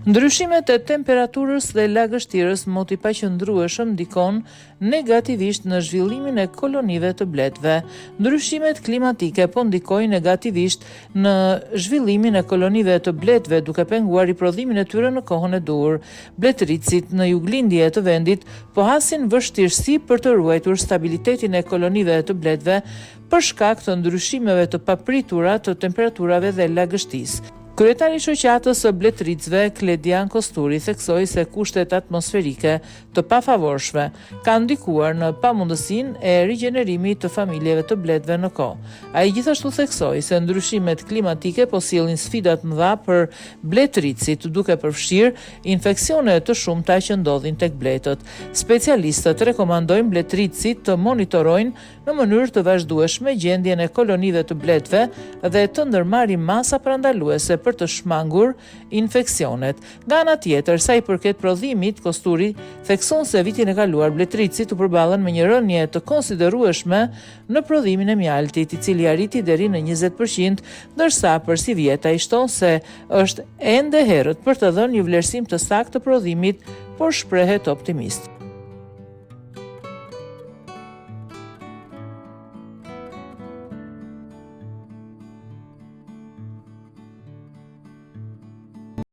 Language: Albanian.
Ndryshimet e temperaturës dhe lagështirës mot i paqëndrueshëm ndikon negativisht në zhvillimin e kolonive të bletëve. Ndryshimet klimatike po ndikojnë negativisht në zhvillimin e kolonive të bletëve, duke penguar riprodhimin e tyre në kohën e dur. Bletëricit në juglindje të vendit po hasin vështirësi për të ruajtur stabilitetin e kolonive të bletëve për shkak të ndryshimeve të papritura të temperaturave dhe lagështisë. Kryetari i shoqatës së bletëricëve, Kledian Kosturi, theksoi se kushtet atmosferike të pafavorshme kanë ndikuar në pamundësinë e rigjenerimit të familjeve të bletëve në kohë. Ai gjithashtu theksoi se ndryshimet klimatike po sjellin sfida të mëdha për bletëricit, duke përfshirë infeksione të shumta që ndodhin tek bletët. Specialistët rekomandojnë bletëricit të monitorojnë në mënyrë të vazhdueshme gjendjen e kolonive të bletëve dhe të ndërmarrin masa parandaluese për të shmangur infeksionet. Nga ana tjetër, sa i përket prodhimit, Kosturi thekson se vitin e kaluar bletëricit u përballen me një rënje të konsiderueshme në prodhimin e mjaltit, i cili arriti deri në 20%, ndërsa përsi vjet ai shton se është ende herët për të dhënë një vlerësim të saktë të prodhimit, por shprehet optimist.